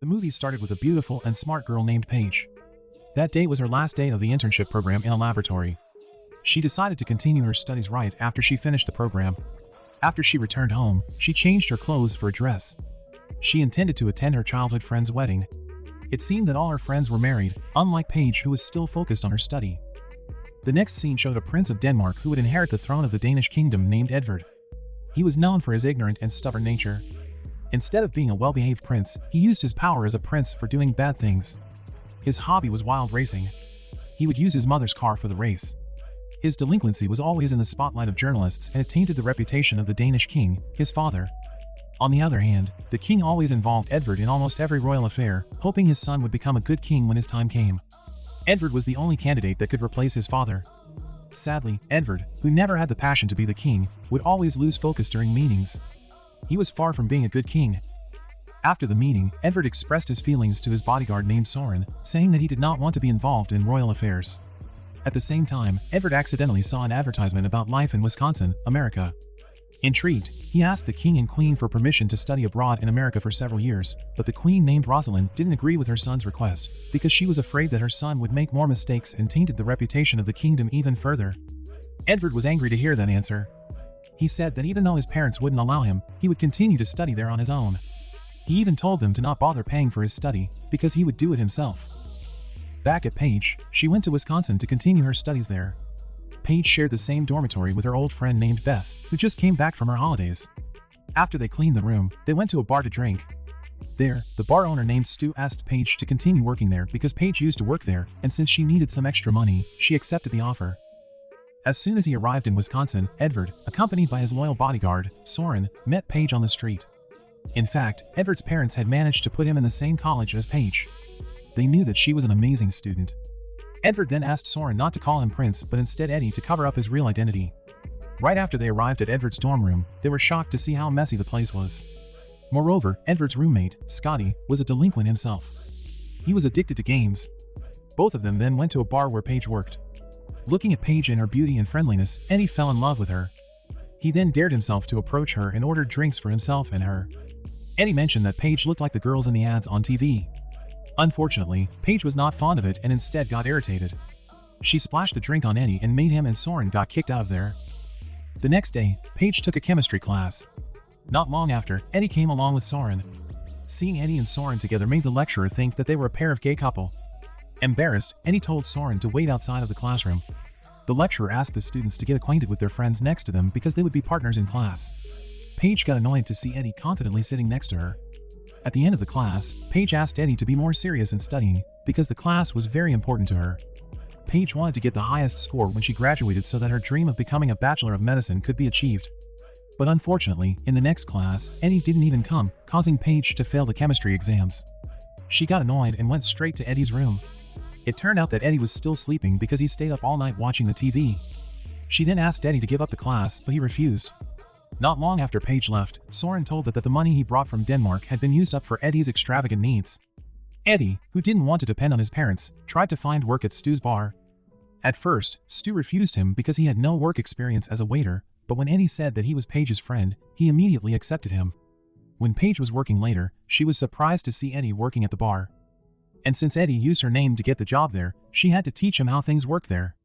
The movie started with a beautiful and smart girl named Paige. That day was her last day of the internship program in a laboratory. She decided to continue her studies right after she finished the program. After she returned home, she changed her clothes for a dress. She intended to attend her childhood friend's wedding. It seemed that all her friends were married, unlike Paige, who was still focused on her study. The next scene showed a prince of Denmark who would inherit the throne of the Danish kingdom named Edvard. He was known for his ignorant and stubborn nature. Instead of being a well-behaved prince, he used his power as a prince for doing bad things. His hobby was wild racing. He would use his mother's car for the race. His delinquency was always in the spotlight of journalists, and it tainted the reputation of the Danish king, his father. On the other hand, the king always involved Edvard in almost every royal affair, hoping his son would become a good king when his time came. Edvard was the only candidate that could replace his father. Sadly, Edvard, who never had the passion to be the king, would always lose focus during meetings. He was far from being a good king. After the meeting, Edvard expressed his feelings to his bodyguard named Soren, saying that he did not want to be involved in royal affairs. At the same time, Edvard accidentally saw an advertisement about life in Wisconsin, America. Intrigued, he asked the king and queen for permission to study abroad in America for several years, but the queen named Rosalind didn't agree with her son's request, because she was afraid that her son would make more mistakes and tainted the reputation of the kingdom even further. Edvard was angry to hear that answer. He said that even though his parents wouldn't allow him, he would continue to study there on his own. He even told them to not bother paying for his study, because he would do it himself. Back at Paige, she went to Wisconsin to continue her studies there. Paige shared the same dormitory with her old friend named Beth, who just came back from her holidays. After they cleaned the room, they went to a bar to drink. There, the bar owner named Stu asked Paige to continue working there because Paige used to work there, and since she needed some extra money, she accepted the offer. As soon as he arrived in Wisconsin, Edvard, accompanied by his loyal bodyguard, Soren, met Paige on the street. In fact, Edvard's parents had managed to put him in the same college as Paige. They knew that she was an amazing student. Edvard then asked Soren not to call him Prince but instead Eddie to cover up his real identity. Right after they arrived at Edvard's dorm room, they were shocked to see how messy the place was. Moreover, Edvard's roommate, Scotty, was a delinquent himself. He was addicted to games. Both of them then went to a bar where Paige worked. Looking at Paige and her beauty and friendliness, Eddie fell in love with her. He then dared himself to approach her and ordered drinks for himself and her. Eddie mentioned that Paige looked like the girls in the ads on TV. Unfortunately, Paige was not fond of it and instead got irritated. She splashed the drink on Eddie and made him and Soren got kicked out of there. The next day, Paige took a chemistry class. Not long after, Eddie came along with Soren. Seeing Eddie and Soren together made the lecturer think that they were a pair of gay couple. Embarrassed, Eddie told Soren to wait outside of the classroom. The lecturer asked the students to get acquainted with their friends next to them because they would be partners in class. Paige got annoyed to see Eddie confidently sitting next to her. At the end of the class, Paige asked Eddie to be more serious in studying because the class was very important to her. Paige wanted to get the highest score when she graduated so that her dream of becoming a Bachelor of Medicine could be achieved. But unfortunately, in the next class, Eddie didn't even come, causing Paige to fail the chemistry exams. She got annoyed and went straight to Eddie's room. It turned out that Eddie was still sleeping because he stayed up all night watching the TV. She then asked Eddie to give up the class, but he refused. Not long after Paige left, Soren told that the money he brought from Denmark had been used up for Eddie's extravagant needs. Eddie, who didn't want to depend on his parents, tried to find work at Stu's bar. At first, Stu refused him because he had no work experience as a waiter, but when Eddie said that he was Paige's friend, he immediately accepted him. When Paige was working later, she was surprised to see Eddie working at the bar. And since Eddie used her name to get the job there, she had to teach him how things worked there.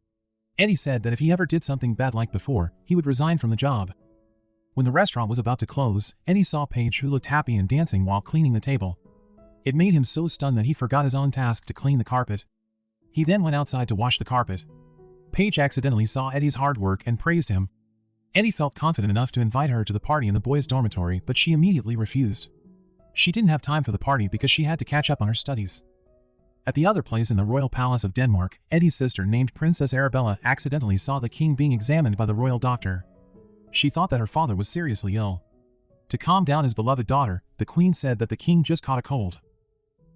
Eddie said that if he ever did something bad like before, he would resign from the job. When the restaurant was about to close, Eddie saw Paige, who looked happy and dancing while cleaning the table. It made him so stunned that he forgot his own task to clean the carpet. He then went outside to wash the carpet. Paige accidentally saw Eddie's hard work and praised him. Eddie felt confident enough to invite her to the party in the boys' dormitory, but she immediately refused. She didn't have time for the party because she had to catch up on her studies. At the other place in the royal palace of Denmark, Eddie's sister named Princess Arabella accidentally saw the king being examined by the royal doctor. She thought that her father was seriously ill. To calm down his beloved daughter, the queen said that the king just caught a cold.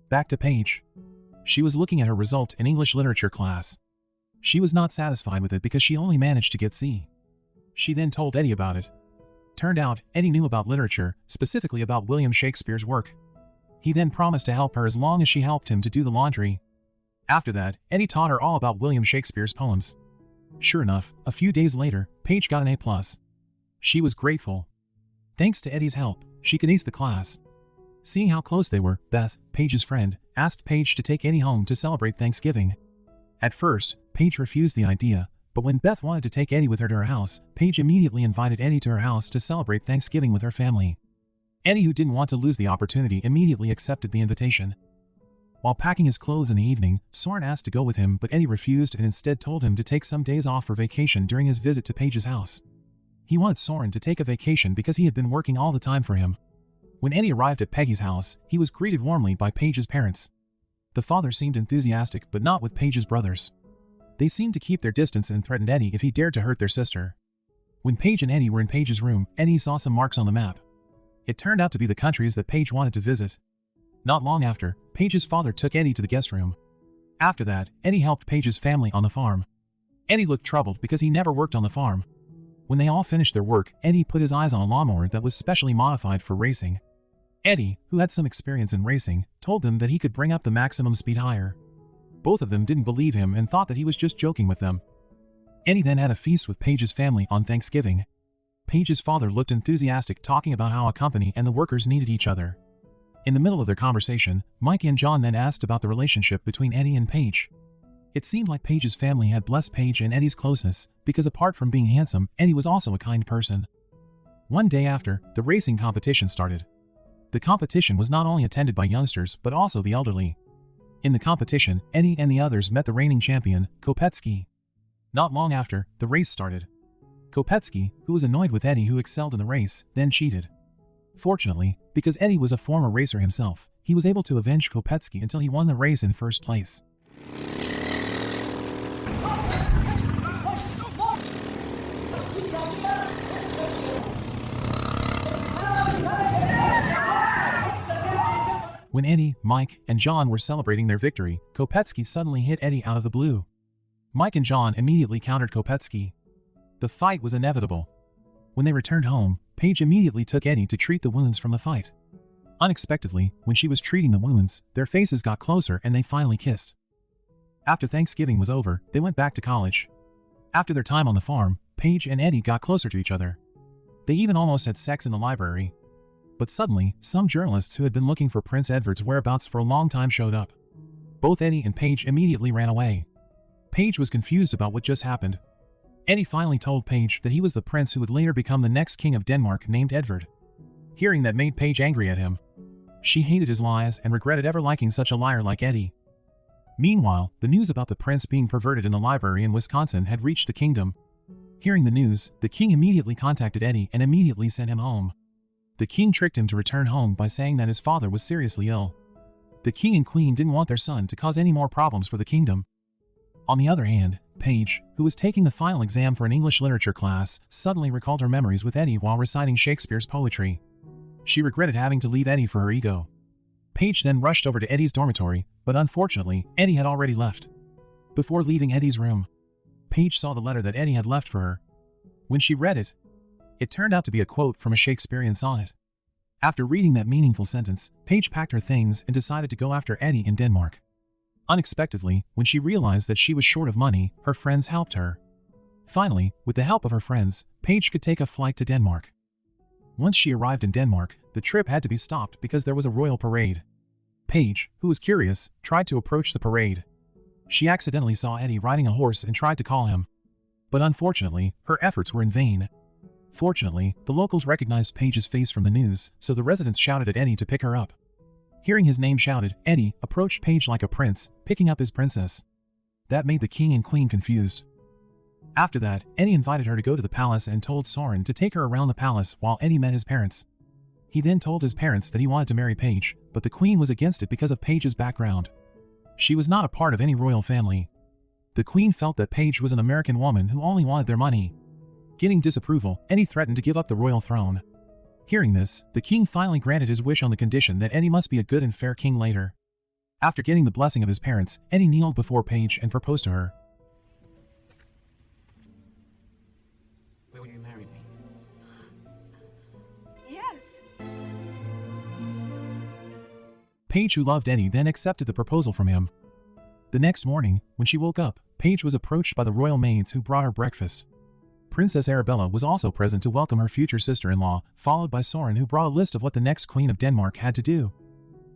Back to Paige. She was looking at her result in English literature class. She was not satisfied with it because she only managed to get C. She then told Eddie about it. Turned out, Eddie knew about literature, specifically about William Shakespeare's work. He then promised to help her as long as she helped him to do the laundry. After that, Eddie taught her all about William Shakespeare's poems. Sure enough, a few days later, Paige got an A+. She was grateful. Thanks to Eddie's help, she could ace the class. Seeing how close they were, Beth, Paige's friend, asked Paige to take Eddie home to celebrate Thanksgiving. At first, Paige refused the idea, but when Beth wanted to take Eddie with her to her house, Paige immediately invited Eddie to her house to celebrate Thanksgiving with her family. Eddie, who didn't want to lose the opportunity, immediately accepted the invitation. While packing his clothes in the evening, Soren asked to go with him, but Eddie refused and instead told him to take some days off for vacation during his visit to Paige's house. He wanted Soren to take a vacation because he had been working all the time for him. When Eddie arrived at Peggy's house, he was greeted warmly by Paige's parents. The father seemed enthusiastic, but not with Paige's brothers. They seemed to keep their distance and threatened Eddie if he dared to hurt their sister. When Paige and Eddie were in Paige's room, Eddie saw some marks on the map. It turned out to be the countries that Paige wanted to visit. Not long after, Paige's father took Eddie to the guest room. After that, Eddie helped Paige's family on the farm. Eddie looked troubled because he never worked on the farm. When they all finished their work, Eddie put his eyes on a lawnmower that was specially modified for racing. Eddie, who had some experience in racing, told them that he could bring up the maximum speed higher. Both of them didn't believe him and thought that he was just joking with them. Eddie then had a feast with Paige's family on Thanksgiving. Paige's father looked enthusiastic, talking about how a company and the workers needed each other. In the middle of their conversation, Mike and John then asked about the relationship between Eddie and Paige. It seemed like Paige's family had blessed Paige and Eddie's closeness, because apart from being handsome, Eddie was also a kind person. One day after, the racing competition started. The competition was not only attended by youngsters, but also the elderly. In the competition, Eddie and the others met the reigning champion, Kopetsky. Not long after, the race started. Kopetsky, who was annoyed with Eddie, who excelled in the race, then cheated. Fortunately, because Eddie was a former racer himself, he was able to avenge Kopetsky until he won the race in first place. When Eddie, Mike, and John were celebrating their victory, Kopetsky suddenly hit Eddie out of the blue. Mike and John immediately countered Kopetsky. The fight was inevitable. When they returned home, Paige immediately took Eddie to treat the wounds from the fight. Unexpectedly, when she was treating the wounds, their faces got closer and they finally kissed. After Thanksgiving was over, they went back to college. After their time on the farm, Paige and Eddie got closer to each other. They even almost had sex in the library. But suddenly, some journalists who had been looking for Prince Edward's whereabouts for a long time showed up. Both Eddie and Paige immediately ran away. Paige was confused about what just happened. Eddie finally told Paige that he was the prince who would later become the next king of Denmark, named Edward. Hearing that made Paige angry at him. She hated his lies and regretted ever liking such a liar like Eddie. Meanwhile, the news about the prince being perverted in the library in Wisconsin had reached the kingdom. Hearing the news, the king immediately contacted Eddie and immediately sent him home. The king tricked him to return home by saying that his father was seriously ill. The king and queen didn't want their son to cause any more problems for the kingdom. On the other hand, Paige, who was taking the final exam for an English literature class, suddenly recalled her memories with Eddie while reciting Shakespeare's poetry. She regretted having to leave Eddie for her ego. Paige then rushed over to Eddie's dormitory, but unfortunately, Eddie had already left. Before leaving Eddie's room, Paige saw the letter that Eddie had left for her. When she read it, it turned out to be a quote from a Shakespearean sonnet. After reading that meaningful sentence, Paige packed her things and decided to go after Eddie in Denmark. Unexpectedly, when she realized that she was short of money, her friends helped her. Finally, with the help of her friends, Paige could take a flight to Denmark. Once she arrived in Denmark, the trip had to be stopped because there was a royal parade. Paige, who was curious, tried to approach the parade. She accidentally saw Eddie riding a horse and tried to call him. But unfortunately, her efforts were in vain. Fortunately, the locals recognized Paige's face from the news, so the residents shouted at Eddie to pick her up. Hearing his name shouted, Eddie approached Paige like a prince, picking up his princess. That made the king and queen confused. After that, Eddie invited her to go to the palace and told Soren to take her around the palace while Eddie met his parents. He then told his parents that he wanted to marry Paige, but the queen was against it because of Paige's background. She was not a part of any royal family. The queen felt that Paige was an American woman who only wanted their money. Getting disapproval, Eddie threatened to give up the royal throne. Hearing this, the king finally granted his wish on the condition that Eddie must be a good and fair king later. After getting the blessing of his parents, Eddie kneeled before Paige and proposed to her. Will you marry me? Yes. Paige, who loved Eddie, then accepted the proposal from him. The next morning, when she woke up, Paige was approached by the royal maids who brought her breakfast. Princess Arabella was also present to welcome her future sister-in-law, followed by Soren, who brought a list of what the next Queen of Denmark had to do.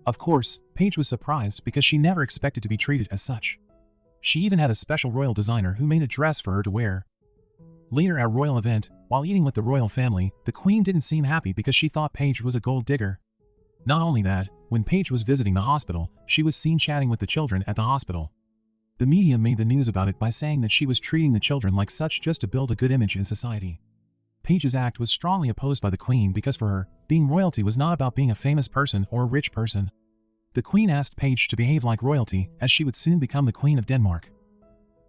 Of course, Paige was surprised because she never expected to be treated as such. She even had a special royal designer who made a dress for her to wear. Later at a royal event, while eating with the royal family, the Queen didn't seem happy because she thought Paige was a gold digger. Not only that, when Paige was visiting the hospital, she was seen chatting with the children at the hospital. The media made the news about it by saying that she was treating the children like such just to build a good image in society. Paige's act was strongly opposed by the Queen because for her, being royalty was not about being a famous person or a rich person. The Queen asked Paige to behave like royalty, as she would soon become the Queen of Denmark.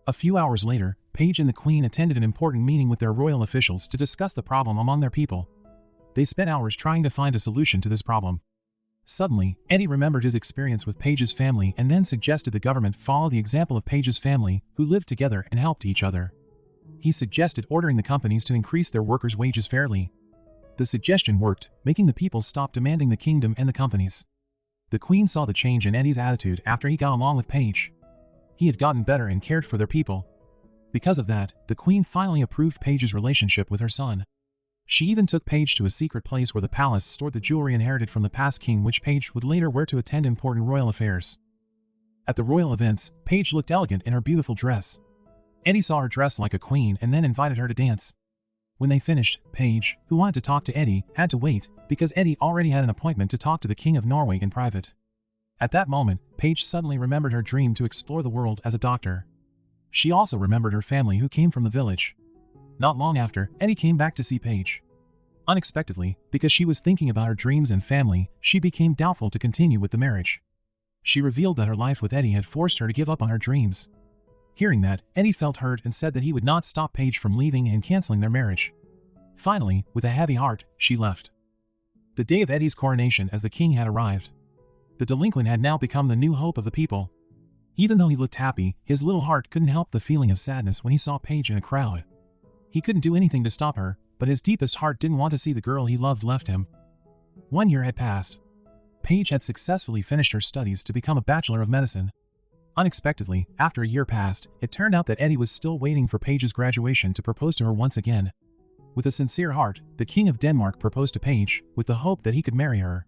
A few hours later, Paige and the Queen attended an important meeting with their royal officials to discuss the problem among their people. They spent hours trying to find a solution to this problem. Suddenly, Eddie remembered his experience with Paige's family and then suggested the government follow the example of Paige's family, who lived together and helped each other. He suggested ordering the companies to increase their workers' wages fairly. The suggestion worked, making the people stop demanding the kingdom and the companies. The Queen saw the change in Eddie's attitude after he got along with Paige. He had gotten better and cared for their people. Because of that, the Queen finally approved Paige's relationship with her son. She even took Paige to a secret place where the palace stored the jewelry inherited from the past king, which Paige would later wear to attend important royal affairs. At the royal events, Paige looked elegant in her beautiful dress. Eddie saw her dressed like a queen and then invited her to dance. When they finished, Paige, who wanted to talk to Eddie, had to wait, because Eddie already had an appointment to talk to the King of Norway in private. At that moment, Paige suddenly remembered her dream to explore the world as a doctor. She also remembered her family who came from the village. Not long after, Eddie came back to see Paige. Unexpectedly, because she was thinking about her dreams and family, she became doubtful to continue with the marriage. She revealed that her life with Eddie had forced her to give up on her dreams. Hearing that, Eddie felt hurt and said that he would not stop Paige from leaving and canceling their marriage. Finally, with a heavy heart, she left. The day of Eddie's coronation as the king had arrived. The delinquent had now become the new hope of the people. Even though he looked happy, his little heart couldn't help the feeling of sadness when he saw Paige in a crowd. He couldn't do anything to stop her, but his deepest heart didn't want to see the girl he loved left him. 1 year had passed. Paige had successfully finished her studies to become a Bachelor of Medicine. Unexpectedly, after a year passed, it turned out that Eddie was still waiting for Paige's graduation to propose to her once again. With a sincere heart, the King of Denmark proposed to Paige, with the hope that he could marry her.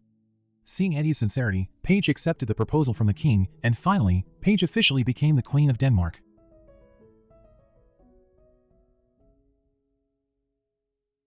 Seeing Eddie's sincerity, Paige accepted the proposal from the king, and finally, Paige officially became the Queen of Denmark.